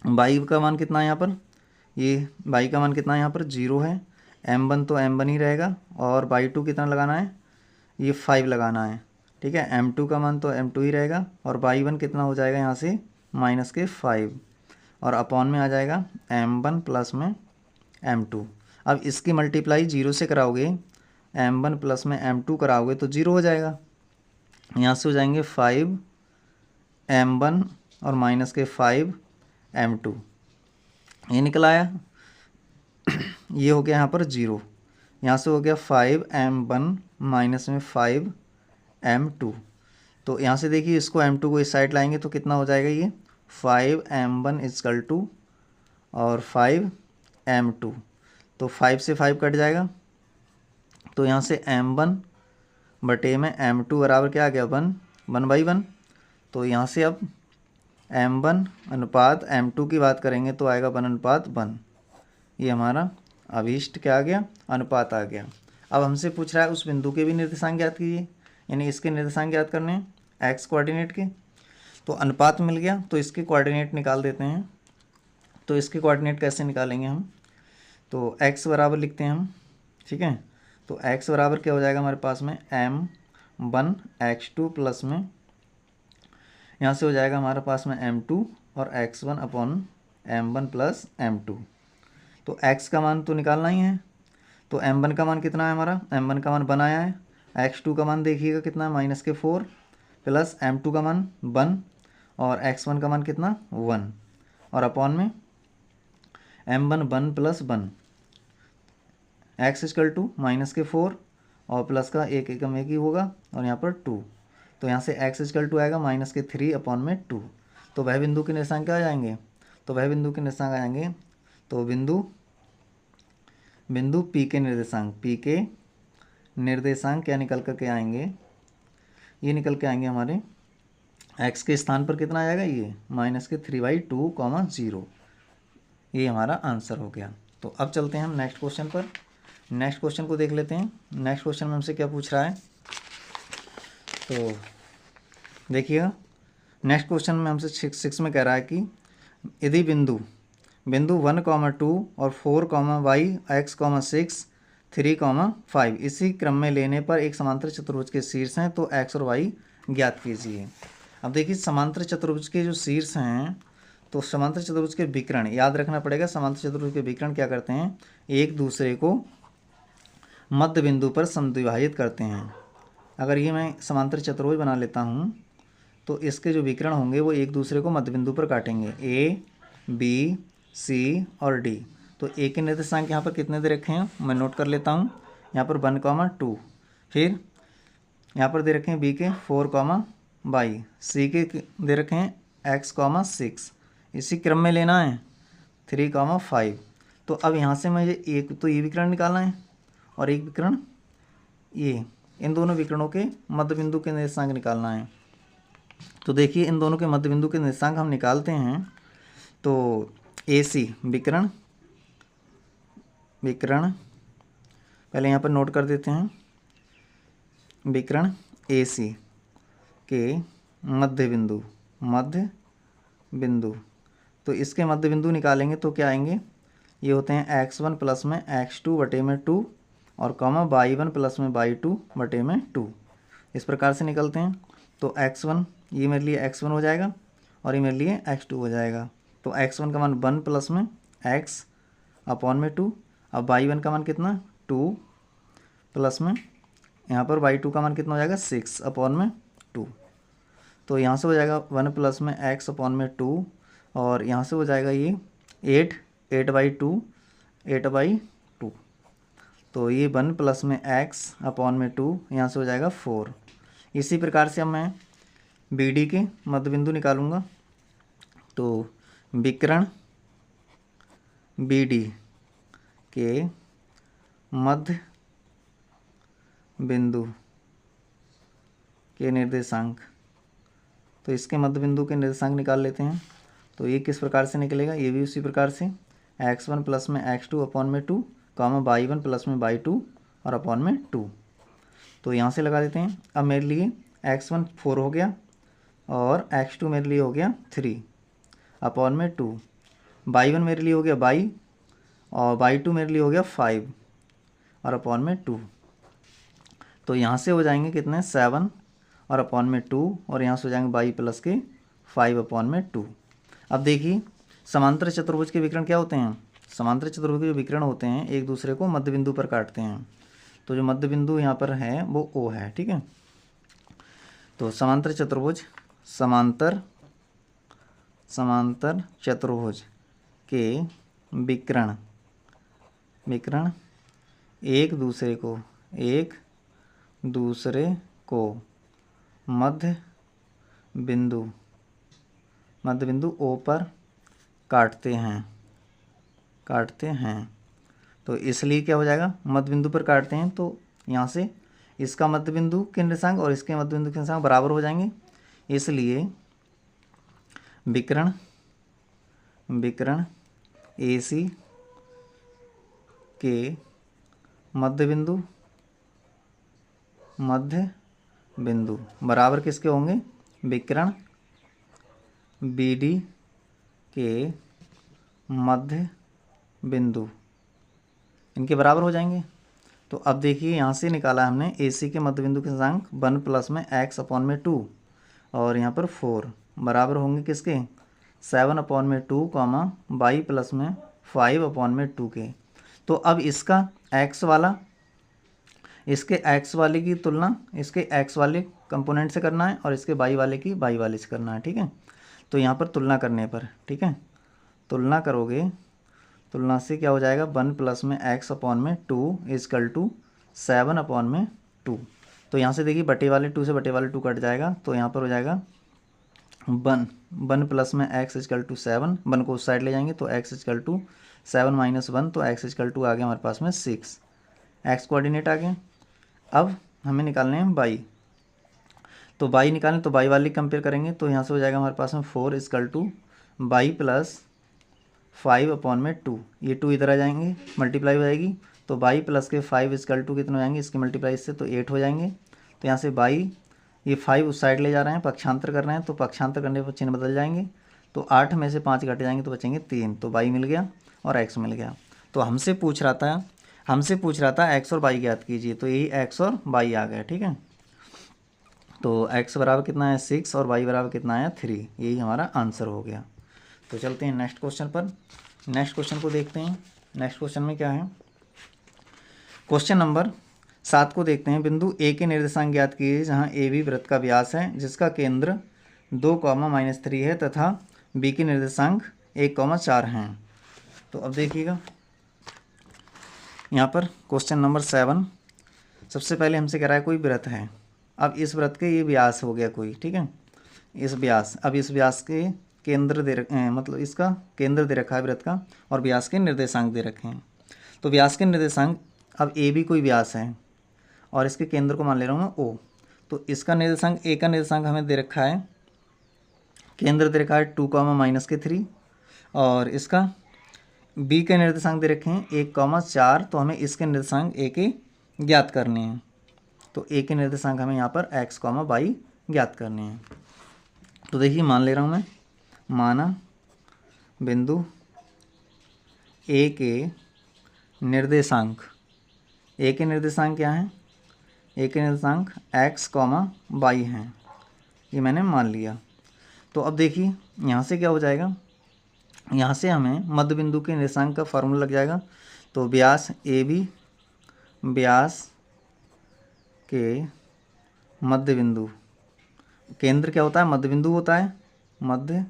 y का मान कितना है, यहाँ पर ये y का मान कितना है, यहाँ पर 0 है, m1 तो m1 ही रहेगा, और y2 कितना लगाना है, ये 5 लगाना है, ठीक है। m2 का मान तो m2 ही रहेगा, और y1 कितना हो जाएगा यहाँ से -5, और अपॉन में आ जाएगा m1 प्लस में m2। अब इसकी मल्टीप्लाई 0 से कराओगे, m1 प्लस में m2 कराओगे तो 0 हो जाएगा, यहाँ से हो जाएंगे 5m1 और -5m2, ये निकल आया। ये हो गया यहाँ पर 0, यहाँ से हो गया 5m1 माइनस में 5m2। तो यहाँ से देखिए इसको m2 को इस साइड लाएंगे तो कितना हो जाएगा, ये 5m1 इक्वल टू और 5m2, तो 5 से 5 कट जाएगा, तो यहाँ से m1 बटे में m2 बराबर क्या आ गया, 1/1। तो यहाँ से अब m1 अनुपात m2 की बात करेंगे तो आएगा 1:1। ये हमारा अभीष्ट क्या आ गया, अनुपात आ गया। अब हमसे पूछ रहा है उस बिंदु के भी निर्देशांक ज्ञात कीजिए, यानी इसके निर्देशांक ज्ञात करने हैं x कोऑर्डिनेट के। तो अनुपात मिल गया, तो इसके कोऑर्डिनेट निकाल देते हैं। तो इसके कोऑर्डिनेट कैसे निकालेंगे हम, तो x बराबर लिखते हैं हम, ठीक है। तो x बराबर क्या हो जाएगा हमारे पास में m1 x2 प्लस में यहाँ से हो जाएगा हमारे पास में m2 और x1 upon m1 plus m2। तो x का मान तो निकालना ही है। तो m1 का मान कितना है हमारा, m1 का मान 1 आया है। x2 का मान देखिएगा कितना है, -4 प्लस m2 का मान 1 और x1 का मान कितना 1 और अपॉन में m1 1 plus 1 x equal to -4 और प्लस का एक एकम एक ही होगा और यहाँ पर 2। तो यहाँ से x इक्वल टू आएगा -3 अपॉन में 2। तो वह बिंदु के निर्देशांक क्या आ जाएंगे, तो वह बिंदु के निर्देशांक आ जाएंगे, तो बिंदु P के निर्देशांक क्या निकल कर के आएंगे, ये निकल के आएंगे हमारे x के स्थान पर कितना आ जाएगा, ये -3/2, 0। ये हमारा आंसर हो गया। तो अब चलते हैं हम नेक्स्ट क्वेश्चन पर। नेक्स्ट क्वेश्चन को देख लेते हैं। नेक्स्ट क्वेश्चन में हमसे क्या पूछ रहा है, तो देखिएगा नेक्स्ट क्वेश्चन में हमसे 6 में कह रहा है कि यदि बिंदु 1,2 और 4, y, x, 6, 3, 5 इसी क्रम में लेने पर एक समांतर चतुर्भुज के शीर्ष हैं, तो x और y ज्ञात कीजिए। अब देखिए समांतर चतुर्भुज के जो शीर्ष हैं, तो समांतर चतुर्भुज के विकर्ण याद रखना पड़ेगा। समांतर चतुर्भुज के विकर्ण क्या करते हैं, एक दूसरे को मध्य बिंदु पर समद्विभाजित करते हैं। अगर ये मैं समांतर चतुर्भुज बना लेता हूँ तो इसके जो विकर्ण होंगे वो एक दूसरे को मध्य बिंदु पर काटेंगे, A, B, C और D। तो A के निर्देशांक यहाँ पर कितने दे रखे हैं मैं नोट कर लेता हूँ। यहाँ पर 1, 2, फिर यहाँ पर दे रखे हैं B के 4, y, C के दे रखे हैं x, 6, इसी क्रम में लेना है 3, 5। तो अब यहाँ से मुझे एक तो ये विकर्ण निकालना है और एक विकर्ण ये, इन दोनों विकरणों के मध्य बिंदु के निर्देशांक निकालना है। तो देखिए इन दोनों के मध्य बिंदु के निर्देशांक हम निकालते हैं। तो AC विकर्ण पहले यहाँ पर नोट कर देते हैं, विकर्ण AC के मध्य बिंदु। तो इसके मध्य बिंदु निकालेंगे तो क्या आएंगे, ये होते हैं x1 प्लस में x2 बटे में 2 और y1 प्लस में y2 बटे में 2। इस प्रकार से निकलते हैं। तो x1 ये मेरे लिए x1 हो जाएगा और ये मेरे लिए x2 हो जाएगा। तो x1 का मान 1 प्लस में x अपॉन में 2। अब y1 का मान कितना 2 प्लस में यहाँ पर y2 का मान कितना हो जाएगा 6 अपॉन में 2। तो यहाँ से हो जाएगा 1 प्लस में x अपॉन में 2 और यहाँ से हो जाएगा ये 8/2। तो ये 1 प्लस में x अपॉन में 2 यहाँ से हो जाएगा 4। इसी प्रकार से अब मैं BD के मध्य बिंदु निकालूंगा। तो विकर्ण BD के मध्य बिंदु के निर्देशांक, तो इसके मध्य बिंदु के निर्देशांक निकाल लेते हैं। तो ये किस प्रकार से निकलेगा, ये भी उसी प्रकार से x1 प्लस में x2 अपॉन में 2, y1 प्लस में y2 और अपॉन में 2। तो यहाँ से लगा देते हैं। अब मेरे लिए x1 4 हो गया और x2 मेरे लिए हो गया 3 अपॉन में 2, y1 मेरे लिए हो गया y और y2 मेरे लिए हो गया 5 और अपॉन में 2। तो यहाँ से हो जाएंगे कितने 7 और अपॉन में 2 और यहाँ से हो जाएंगे y प्लस के 5 अपॉन में 2। अब देखिए समांतर चतुर्भुज के विकर्ण क्या होते हैं, समांतर चतुर्भुज के जो विकर्ण होते हैं एक दूसरे को मध्य बिंदु पर काटते हैं। तो जो मध्य बिंदु यहाँ पर है वो O है, ठीक है। तो समांतर चतुर्भुज के विकर्ण एक दूसरे को मध्य बिंदु O पर काटते हैं। तो इसलिए क्या हो जाएगा, मध्य बिंदु पर काटते हैं तो यहाँ से इसका मध्य बिंदु के निर्देशांक और इसके मध्य बिंदु के निर्देशांक बराबर हो जाएंगे। इसलिए विकर्ण AC के मध्य बिंदु बराबर किसके होंगे, विकर्ण बी डी के मध्य बिंदु इनके बराबर हो जाएंगे। तो अब देखिए यहाँ से निकाला हमने ए सी के मध्य बिंदु के निर्देशांक 1 प्लस में एक्स अपॉन में 2 और यहाँ पर 4 बराबर होंगे किसके 7 अपॉन में 2 कॉमा बाई प्लस में 5 अपॉन में 2 के। तो अब इसका x वाला इसके x वाले की तुलना इसके x वाले कंपोनेंट से करना है और इसके y वाले की y वाले से करना है। ठीक है, तो यहाँ पर तुलना करने पर, ठीक है, तुलना करोगे, तुलना से क्या हो जाएगा 1 प्लस में x अपॉन में 2 इजकल टू 7 अपॉन में 2। तो यहाँ से देखिए बटे वाले 2 से बटे वाले 2 कट जाएगा, तो यहाँ पर हो जाएगा 1 प्लस में x इजकल टू 7, 1 को उस साइड ले जाएंगे तो x इजकल टू 7 माइनस 1, तो x इजकल टू आ गया हमारे पास में 6, x कोऑर्डिनेट आ गया। अब हमें निकालने हैं y, तो y निकालें तो y वाली कंपेयर करेंगे, तो यहाँ से हो जाएगा हमारे पास में 4 equal to y plus 5 upon में 2, ये 2 इधर आ जाएंगे, मल्टीप्लाई हो जाएगी, तो y प्लस के 5 इजकल टू कितने हो जाएंगे इसके मल्टीप्लाई से, तो 8 हो जाएंगे। तो यहाँ से y ये 5 उस साइड ले जा रहे हैं, पक्षांतर कर रहे हैं, तो पक्षांतर करने पर चिन्ह बदल जाएंगे, तो 8 में से 5 घट जाएंगे तो बचेंगे 3, तो y मिल गया और x मिल गया। तो हमसे पूछ रहा था x और y ज्ञात कीजिए, तो यही x और y आ गया। ठीक है, तो x बराबर कितना है 6 और y बराबर कितना है 3, यही हमारा आंसर हो गया। तो चलते हैं नेक्स्ट क्वेश्चन पर, नेक्स्ट क्वेश्चन को देखते हैं। नेक्स्ट क्वेश्चन में क्या है, क्वेश्चन नंबर 7 को देखते हैं। बिंदु ए के निर्देशांक ज्ञात कीजिए जहां ए बी वृत्त का व्यास है जिसका केंद्र 2, -3 है तथा बी के निर्देशांक 1, 4 हैं। तो अब देखिएगा यहाँ पर क्वेश्चन नंबर 7, सबसे पहले हमसे कह रहा है कोई वृत्त है, अब इस वृत्त के ये व्यास हो गया कोई, ठीक है, इस व्यास, अब इस व्यास के केंद्र मतलब इसका केंद्र दे रखा है वृत्त का और व्यास के निर्देशांक दे रखे हैं। तो व्यास के निर्देशांक, अब ए भी कोई व्यास है और इसके केंद्र को मान ले रहा हूँ मैं ओ, तो इसका निर्देशांक ए का निर्देशांक हमें दे रखा है, केंद्र दे रखा है 2, -3 और इसका बी के निर्देशांक दे रखे हैं 1, 4, तो हमें इसके निर्देशांक ए के ज्ञात करने हैं। तो ए के निर्देशांक हमें यहाँ पर x, y ज्ञात करने हैं। तो देखिए मान ले रहा हूँ मैं, माना बिंदु ए के निर्देशांक, ए के निर्देशांक क्या हैं, ए के निर्देशांक x, y हैं, ये मैंने मान लिया। तो अब देखिए यहाँ से क्या हो जाएगा, यहाँ से हमें मध्य बिंदु के निर्देशांक का फार्मूला लग जाएगा। तो व्यास ए बी, व्यास के मध्य बिंदु, केंद्र क्या होता है मध्य बिंदु होता है, मध्य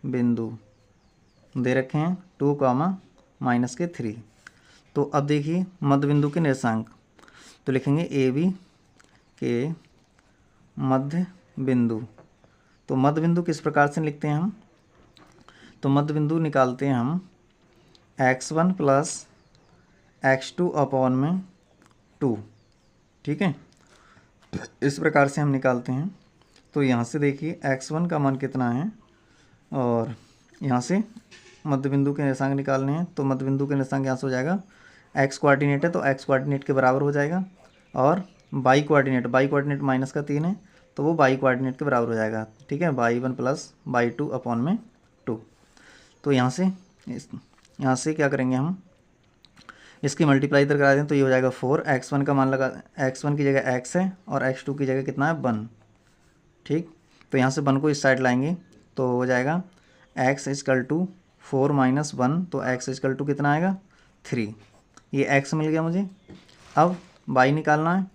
बिंदु दे रखे हैं 2, -3। तो अब देखिए मध्य बिंदु के निर्देशांक, तो लिखेंगे ए बी के मध्य बिंदु। तो मध्य बिंदु किस प्रकार से लिखते हैं हम, तो मध्य बिंदु निकालते हैं हम x1 प्लस x2 अपॉन में 2, ठीक है, इस प्रकार से हम निकालते हैं। तो यहाँ से देखिए x1 का मान कितना है और यहाँ से मध्य बिंदु के निर्देशांक निकालने हैं। तो मध्य बिंदु के निर्देशांक यहाँ से हो जाएगा, x कोऑर्डिनेट है तो x कोऑर्डिनेट के बराबर हो जाएगा और y कोऑर्डिनेट -3 है तो वो y कोऑर्डिनेट के बराबर हो जाएगा, ठीक है, y1 प्लस y2 अपॉन में 2। तो यहाँ से क्या करेंगे हम, इसकी मल्टीप्लाई इधर करा दें तो ये हो जाएगा 4, x1 का मान लगा, x1 की जगह x है और x2 की जगह कितना है 1, ठीक। तो यहाँ से 1 को इस साइड लाएंगे तो हो जाएगा x इजकल टू 4 - 1, तो x इजकल टू कितना आएगा 3, ये x मिल गया मुझे। अब y निकालना है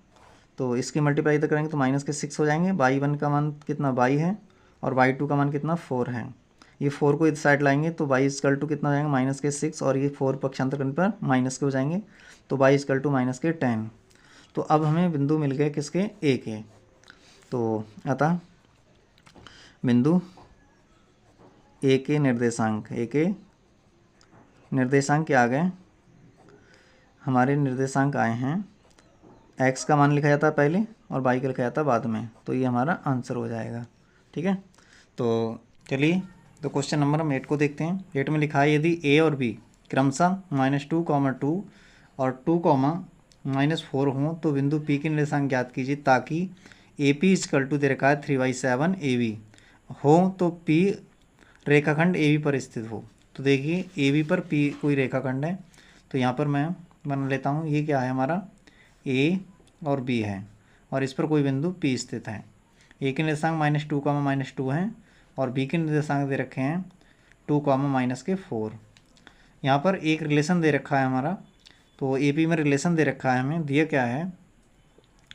तो इसकी मल्टीप्लाई इधर करेंगे तो -6 हो जाएंगे, y1 का मान कितना y है और y2 का मान कितना 4 है, ये 4 को इस साइड लाएंगे तो y इजकल टू कितना हो जाएगा -6 और ये 4 पक्षांतर करने पर माइनस के हो जाएंगे तो y इजकल टू -10। तो अब हमें बिंदु मिल गए किसके, ए के। तो अतः बिंदु ए के निर्देशांक क्या आ गए, हमारे निर्देशांक आए हैं, x का मान लिखा जाता है पहले और y का लिखा जाता है बाद में, तो ये हमारा आंसर हो जाएगा, ठीक है। तो चलिए तो क्वेश्चन नंबर हम 8 को देखते हैं। 8 में लिखा है यदि a और b क्रमशः -2, 2 और 2, -4 हों तो बिंदु p के निर्देशांक ज्ञात कीजिए ताकि AP इजकल टू दे रखा है 3/7 AB हो तो P रेखाखंड ए बी पर स्थित हो। तो देखिए ए बी पर पी कोई रेखाखंड है, तो यहाँ पर मैं बना लेता हूँ, ये क्या है हमारा ए और बी है और इस पर कोई बिंदु पी स्थित है। ए के निर्देशांक -2, हैं और बी के निर्देशांक दे रखे हैं 2, -4। यहाँ पर एक रिलेशन दे रखा है हमारा, तो ए पी में रिलेशन दे रखा है हमें, दिया क्या है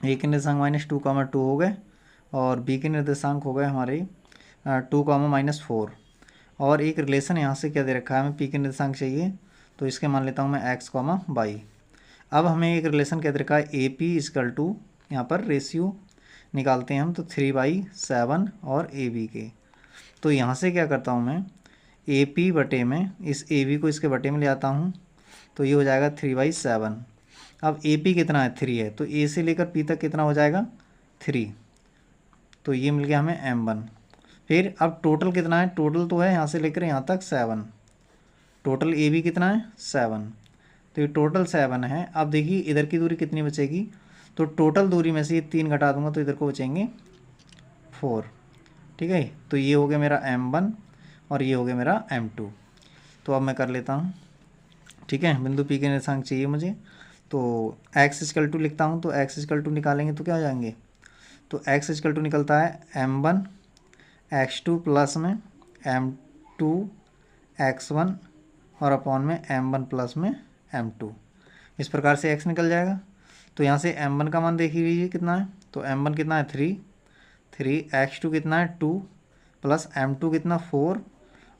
ए के निर्देशांक -2, हो गए और बी के निर्देशांक हो गए हमारे 2, -4 और एक रिलेशन यहाँ से क्या दे रखा है, हमें पी के निर्देशांक चाहिए, तो इसके मान लेता हूँ मैं x, y। अब हमें एक रिलेशन क्या दे रखा है ए पी इजकल टू, यहाँ पर रेशियो निकालते हैं हम, तो 3/7 और ए बी के। तो यहाँ से क्या करता हूँ मैं, ए पी बटे में इस ए बी को इसके बटे में ले आता हूँ, तो ये हो जाएगा 3/7। अब ए पी कितना है 3 है, तो ए से लेकर पी तक कितना हो जाएगा 3, तो ये मिल गया हमें m1। फिर अब टोटल कितना है, टोटल तो है यहाँ से लेकर यहाँ तक 7, टोटल ए बी कितना है 7, तो ये टोटल 7 है। अब देखिए इधर की दूरी कितनी बचेगी, तो टोटल दूरी में से ये 3 घटा दूंगा तो इधर को बचेंगे 4, ठीक है। तो ये हो गया मेरा m1 और ये हो गया मेरा m2। तो अब मैं कर लेता हूँ, ठीक है, बिंदु P के निर्देशांक चाहिए मुझे, तो x = लिखता हूँ, तो x = निकालेंगे तो क्या हो जाएंगे, तो x = निकलता है m1 x2 प्लस में m2 x1 और अपॉन में m1 प्लस में m2। इस प्रकार से x निकल जाएगा। तो यहाँ से m1 का मान देख लीजिए कितना है, तो m1 कितना है 3, x2 कितना है 2 प्लस m2 कितना 4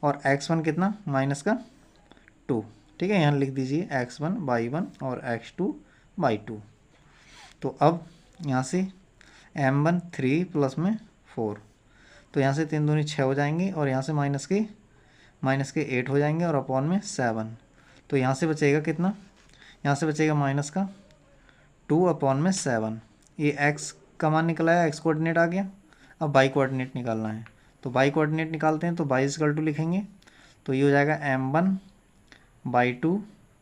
और x1 कितना -2, ठीक है। यहाँ लिख दीजिए x1/1 और x2/2। तो अब यहाँ से m1 3 प्लस में 4, तो यहाँ से 3 दूनी 6 हो जाएंगे और यहाँ से माइनस के 8 हो जाएंगे और अपॉन में 7। तो यहाँ से बचेगा कितना, यहाँ से बचेगा -2/7। ये x का मान निकला है, x कोऑर्डिनेट आ गया। अब y कोऑर्डिनेट निकालना है, तो y कोऑर्डिनेट निकालते हैं, तो y = लिखेंगे, तो ये हो जाएगा m1/2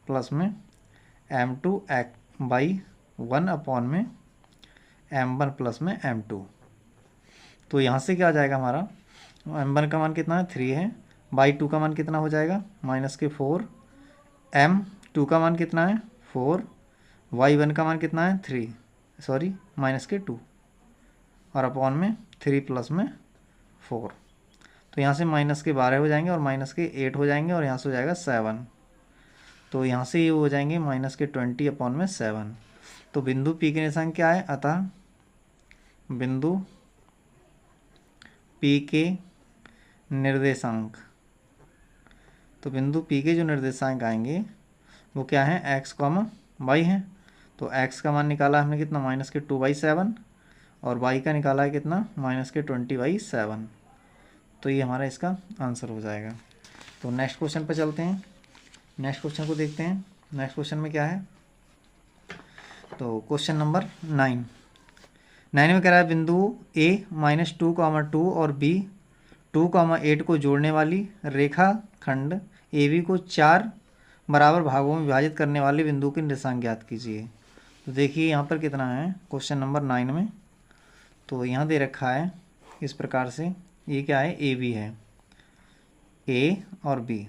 प्लस में m2/1 अपॉन में m1 प्लस में m2। तो यहाँ से क्या आ जाएगा हमारा, m1 का मान कितना है 3 है, y2 का मान कितना हो जाएगा -4, m2 का मान कितना है 4, y1 का मान कितना है 2 और अपॉन में 3 प्लस में 4। तो यहाँ से -12 हो जाएंगे और -8 हो जाएंगे और यहाँ से हो जाएगा 7। तो यहाँ से ये हो जाएंगे -20 अपॉन में 7। तो बिंदु P के निर्देशांक क्या है, अतः बिंदु P के निर्देशांक, तो बिंदु P के जो निर्देशांक आएंगे वो क्या है x, y है। तो x का मान निकाला हमने कितना -2/7 और y का निकाला है कितना -20/7। तो ये हमारा इसका आंसर हो जाएगा। तो नेक्स्ट क्वेश्चन पर चलते हैं, नेक्स्ट क्वेश्चन को देखते हैं। नेक्स्ट क्वेश्चन में क्या है, तो क्वेश्चन नंबर 9 में कह रहा है बिंदु A -2, और B 2, 8 को जोड़ने वाली रेखाखंड AB को 4 बराबर भागों में विभाजित करने वाले बिंदु के निर्देशांक ज्ञात कीजिए। तो देखिए यहाँ पर कितना है क्वेश्चन नंबर 9 में, तो यहाँ दे रखा है इस प्रकार से, ये क्या है AB है, A और B।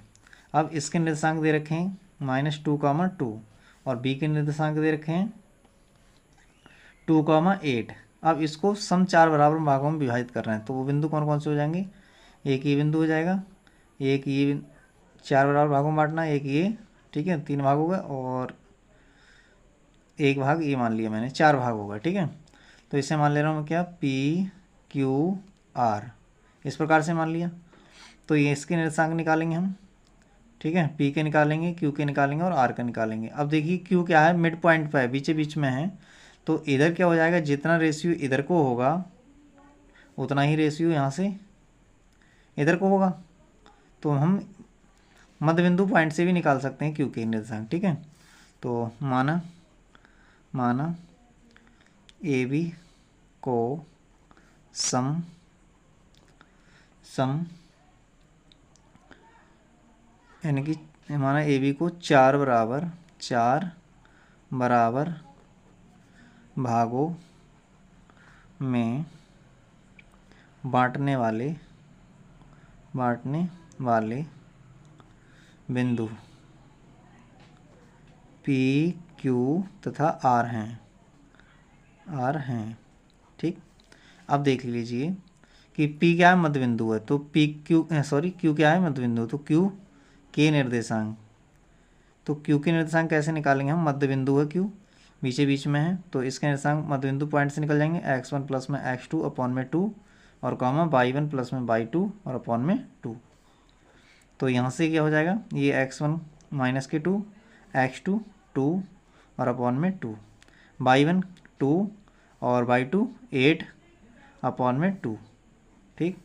अब इसके निर्देशांक दे रखे हैं -2, और B के निर्देशांक दे रखे हैं 2, 8। अब इसको सम 4 बराबर भागों में विभाजित कर रहे हैं, तो वो बिंदु कौन कौन से हो जाएंगे, एक ये बिंदु हो जाएगा, एक ये 4 बराबर भागों में बांटना, एक ये, ठीक है, 3 भाग होगा और एक भाग ये मान लिया मैंने, 4 भाग होगा, ठीक है। तो इसे मान ले रहा हूँ मैं क्या PQR, इस प्रकार से मान लिया। तो ये इसके निर्देशांक निकालेंगे हम, ठीक है, P के निकालेंगे, Q के निकालेंगे और R का निकालेंगे। अब देखिए Q क्या है, मिड पॉइंट पर है, बीच में है, तो इधर क्या हो जाएगा, जितना रेशियो इधर को होगा उतना ही रेशियो यहाँ से इधर को होगा। तो हम मध्य बिंदु पॉइंट से भी निकाल सकते हैं Q के निर्देशांक, ठीक है। तो माना AB को सम यानी कि माना AB को 4 बराबर भागों में बांटने वाले बिंदु पी क्यू तथा आर हैं। ठीक, अब देख लीजिए कि P क्या है, मध्य बिंदु है, तो Q क्या है, मध्य बिंदु, तो Q के निर्देशांक, तो Q के निर्देशांक कैसे निकालेंगे हम, मध्य बिंदु है Q, बीच में है, तो इसके निर्देशांक मध्य बिंदु पॉइंट से निकल जाएंगे, x1 प्लस में x2 अपॉन में 2 और कॉमा y1 प्लस में y2 और अपॉन में 2। तो यहाँ से क्या हो जाएगा, ये x1 माइनस के 2, x2 2 और अपॉन में 2, y1 2 और y2 8 अपॉन में 2। ठीक,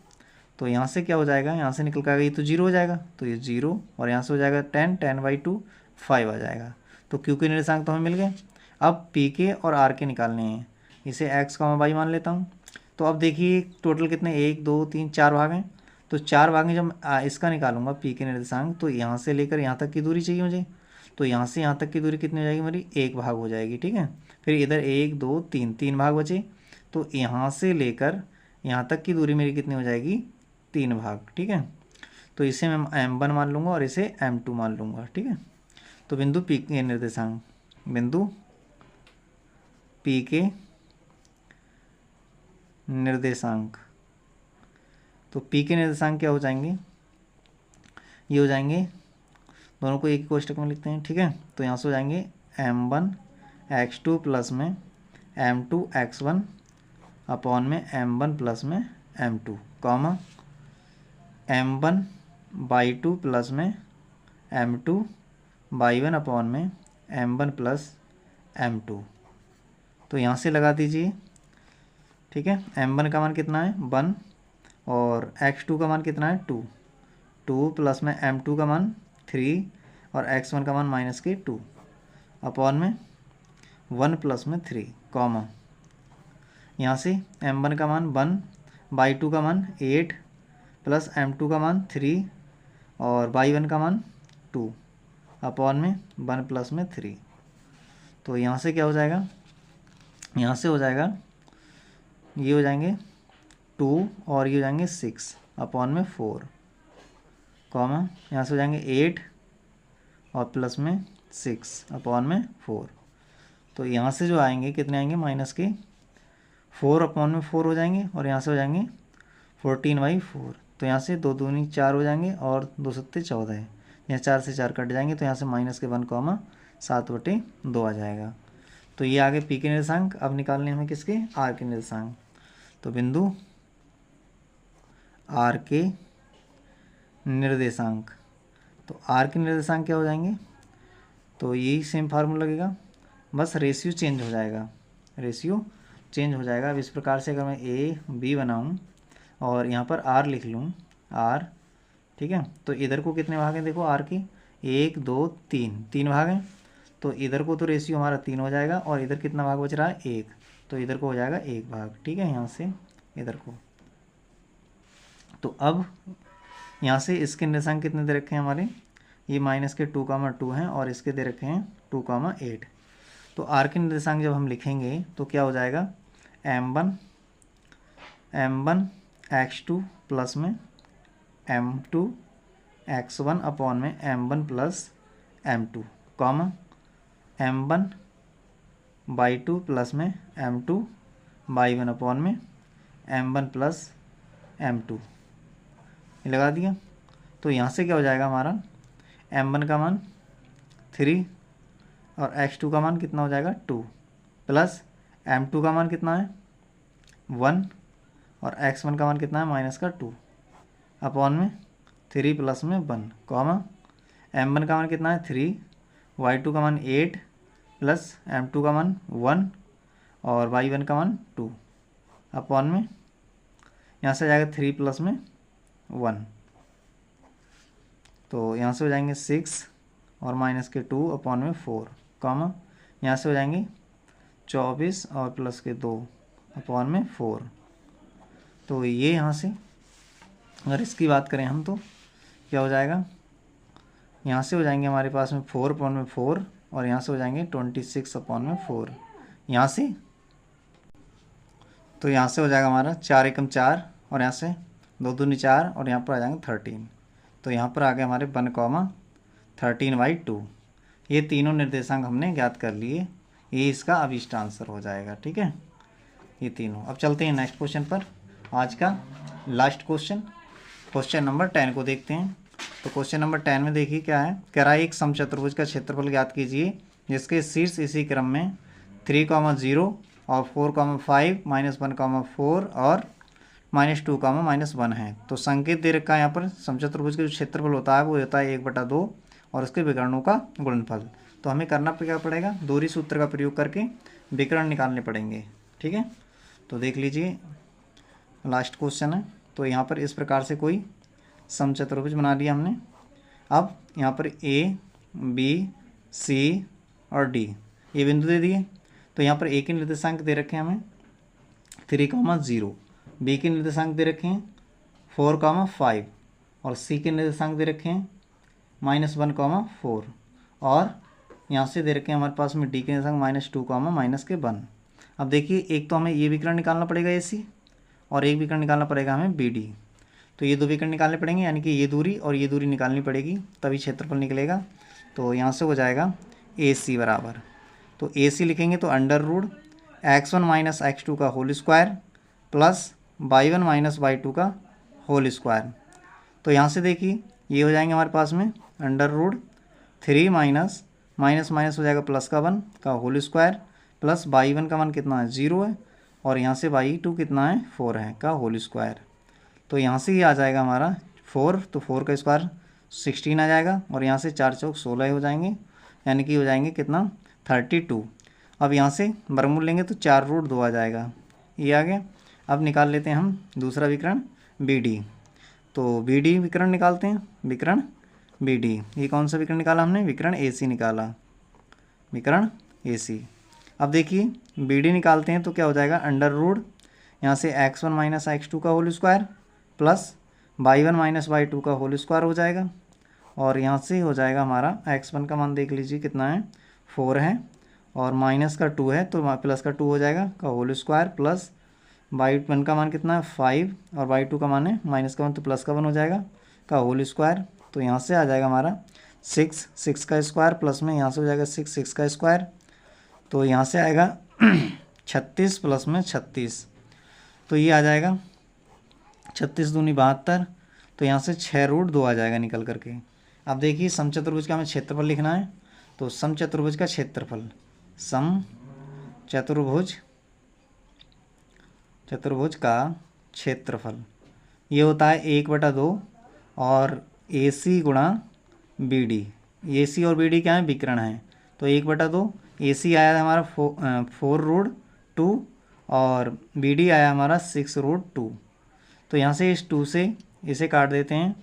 तो यहाँ से क्या हो जाएगा, यहाँ से निकल कर ये तो 0 हो जाएगा, तो ये 0 और यहाँ से हो जाएगा 10/2 5 आ जाएगा। तो Q के निर्देशांक तो हमें मिल गए। अब P के और R के निकालने हैं, इसे x, y मान लेता हूँ। तो अब देखिए टोटल कितने, 1 2 3 4 भाग हैं, तो 4 भाग में जब इसका निकालूंगा P के निर्देशांक, तो यहाँ से लेकर यहाँ तक की दूरी चाहिए मुझे, तो यहाँ से यहाँ तक की दूरी कितनी हो जाएगी मेरी, 1 भाग हो जाएगी। ठीक है, फिर इधर 1 2 3 भाग बचे, तो यहाँ से लेकर यहाँ तक की दूरी मेरी कितनी हो जाएगी, 3 भाग। ठीक है, तो इसे मैं M1 मान लूँगा और इसे M2 मान लूँगा। ठीक है, तो बिंदु P के निर्देशांक, बिंदु P के निर्देशांक, तो P के निर्देशांक क्या हो जाएंगे, ये हो जाएंगे, दोनों को एक ही कोष्टक में लिखते हैं। ठीक है, तो यहाँ से हो जाएंगे M1 x2 प्लस में M2 x1 अपॉन में M1 प्लस में M2 comma M1 y2 plus में M2 y1 अपॉन में M1 प्लस M2। तो यहाँ से लगा दीजिए। ठीक है, M1 का मान कितना है 1 और x2 का मान कितना है 2 प्लस में M2 का मान 3 और x1 का मान माइनस के 2 अपॉन में 1 प्लस में 3 कॉमा यहाँ से M1 का मान 1 y2 का मान 8 प्लस M2 का मान 3 और y1 का मान 2 अपॉन में 1 प्लस में 3। तो यहाँ से क्या हो जाएगा, यहाँ से हो जाएगा, ये हो जाएंगे 2 और ये हो जाएंगे 6 अपॉन में 4 कॉमा यहाँ से हो जाएंगे 8 और प्लस में 6 अपॉन में 4। तो यहाँ से जो आएंगे कितने आएंगे, माइनस के 4 अपॉन में 4 हो जाएंगे और यहाँ से हो जाएंगे 14/4। तो यहाँ से 2 दूनी 4 हो जाएंगे और 2 सत्ते 14 है, यहाँ 4 से 4 कट जाएंगे, तो यहाँ से माइनस के 1 कॉमा 7/2 आ जाएगा। तो ये आगे P के निर्देशांक। अब निकालने हमें किसके, R के निर्देशांक। तो बिंदु R के निर्देशांक, तो R के निर्देशांक क्या हो जाएंगे, तो यही सेम फार्मूला लगेगा, बस रेशियो चेंज हो जाएगा, रेशियो चेंज हो जाएगा। अब इस प्रकार से अगर मैं A B बनाऊँ और यहाँ पर R लिख लूँ R, ठीक है, तो इधर को कितने भाग हैं, देखो R के 1 2 3 भाग हैं, तो इधर को तो रेशियो हमारा 3 हो जाएगा और इधर कितना भाग बच रहा है 1, तो इधर को हो जाएगा 1 भाग। ठीक है, यहाँ से इधर को। तो अब यहाँ से इसके निर्देशांक कितने दे रखे हैं हमारे, ये माइनस के 2,2 हैं और इसके दे रखे हैं 2,8। तो R के निर्देशांक जब हम लिखेंगे तो क्या हो जाएगा, M1 x2 प्लस में M2 x1 अपॉन में M1 plus M2 comma M1 y2 plus में M2 y1 अपॉन में M1 प्लस M2, ये लगा दिया। तो यहाँ से क्या हो जाएगा हमारा, M1 का मान 3 और x2 का मान कितना हो जाएगा 2 प्लस M2 का मान कितना है 1 और x1 का मान कितना है माइनस का 2 अपॉन में 3 प्लस में 1 कॉमा M1 का मान कितना है 3, y2 का मान 8 प्लस M2 का मान 1 और y1 का मान 2 अपॉन में यहाँ से जाएगा 3 प्लस में 1, तो यहाँ से हो जाएंगे 6 और माइनस के 2 अपॉन में 4 कॉमा यहाँ से हो जाएंगे 24 और प्लस के 2 अपॉन में 4। तो ये यहाँ से अगर इसकी बात करें हम तो क्या हो जाएगा, यहाँ से हो जाएंगे हमारे पास में 4 अपॉन में 4 और यहाँ से हो जाएंगे 26 अपॉन में 4 यहाँ से। तो यहाँ से हो जाएगा हमारा 4 एकम 4 और यहाँ से 2 दूनी 4 और यहाँ पर आ जाएंगे 13। तो यहाँ पर आ गए हमारे 1,13/2। ये तीनों निर्देशांक हमने ज्ञात कर लिए, ये इसका अभिष्ट आंसर हो जाएगा। ठीक है, ये तीनों। अब चलते हैं नेक्स्ट क्वेश्चन पर, आज का लास्ट क्वेश्चन नंबर 10 को देखते हैं। तो क्वेश्चन नंबर 10 में देखिए क्या है, कह रहा है एक समचतुर्भुज का क्षेत्रफल ज्ञात कीजिए जिसके शीर्ष इसी क्रम में 3,0 और 4,5 -1,4 और -2, -1 है। तो संकेत दे रखा है यहाँ पर, समचतुर्भुज का जो क्षेत्रफल होता है वो होता है 1/2 और उसके विकर्णों का गुणनफल। तो हमें करना क्या पड़ेगा, दूरी सूत्र का प्रयोग करके विकर्ण निकालने पड़ेंगे। ठीक है, तो देख लीजिए लास्ट क्वेश्चन है। तो यहाँ पर इस प्रकार से कोई समचतुर्भुज बना लिया हमने। अब यहाँ पर A, B, C और D ये बिंदु दे दिए। तो यहाँ पर A के निर्देशांक दे रखे हैं हमें 3,0, B के निर्देशांक दे रखे हैं 4,5 और C के निर्देशांक दे रखे हैं -1,4 और यहाँ से दे रखे हैं हमारे पास में D के निर्देशांक -2, -1। अब देखिए एक तो हमें ये विकर्ण निकालना पड़ेगा AC और एक विकर्ण निकालना पड़ेगा हमें BD। तो ये दो विकर्ण निकालने पड़ेंगे, यानी कि ये दूरी और ये दूरी निकालनी पड़ेगी, तभी क्षेत्रफल निकलेगा। तो यहाँ से हो जाएगा AC बराबर, तो AC लिखेंगे तो √(x1 - x2) का whole square plus y1 - y2 का होल स्क्वायर। तो यहाँ से देखिए ये हो जाएंगे हमारे पास में √3 माइनस माइनस हो जाएगा प्लस का 1 का होल स्क्वायर प्लस y1 का मान कितना है 0 है और यहाँ से y2 कितना है 4 है का होल स्क्वायर। तो यहाँ से ये आ जाएगा हमारा 4, तो 4 का स्क्वायर 16 आ जाएगा और यहाँ से 4 चौक 16 हो जाएंगे, यानी कि हो जाएंगे कितना 32। अब यहाँ से वर्गमूल लेंगे तो 4√2 आ जाएगा, ये आ गया। अब निकाल लेते हैं हम दूसरा विकर्ण BD। तो BD विकर्ण निकालते हैं, विकर्ण BD। ये कौन सा विकर्ण निकाला हमने, विकर्ण AC निकाला, विकर्ण AC। अब देखिए BD निकालते हैं तो क्या हो जाएगा √ यहाँ से x1 - x2 का whole square plus y1 - y2 का होल स्क्वायर हो जाएगा और यहाँ से हो जाएगा हमारा x1 का मान देख लीजिए कितना है 4 है और माइनस का 2 है तो प्लस का 2 हो जाएगा का होल स्क्वायर प्लस y1 का मान कितना है 5 और y2 का मान है माइनस का 1 तो प्लस का 1 हो जाएगा का होल स्क्वायर। तो यहाँ से आ जाएगा हमारा 6 का स्क्वायर प्लस में यहाँ से हो जाएगा 6 का स्क्वायर। तो यहाँ से आएगा 36 प्लस में 36, तो ये आ जाएगा 36 दूनी 72। तो यहाँ से 6√2 आ जाएगा निकल करके। अब देखिए समचतुर्भुज का हमें क्षेत्रफल लिखना है। तो समचतुर्भुज का क्षेत्रफल, चतुर्भुज का क्षेत्रफल ये होता है 1/2 और AC गुणा BD। AC और BD क्या है, विकर्ण है। तो 1/2 AC आया हमारा 4√2 और BD आया हमारा 6√2। तो यहाँ से इस 2 से इसे काट देते हैं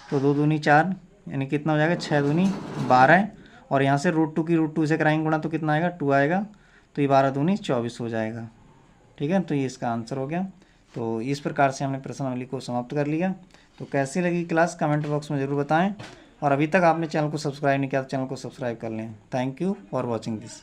तो 2 दूनी 4 यानी कितना हो जाएगा 6 दूनी 12 और यहाँ से √2 की √2 से कराएंगे गुणा तो कितना आएगा 2 आएगा, तो ये 12 दूनी 24 हो जाएगा। ठीक है, तो ये इसका आंसर हो गया। तो इस प्रकार से हमने प्रश्नावली को समाप्त कर लिया। तो कैसी लगी क्लास कमेंट बॉक्स में ज़रूर बताएं और अभी तक आपने चैनल को सब्सक्राइब नहीं किया तो चैनल को सब्सक्राइब कर लें। Thank you for watching this.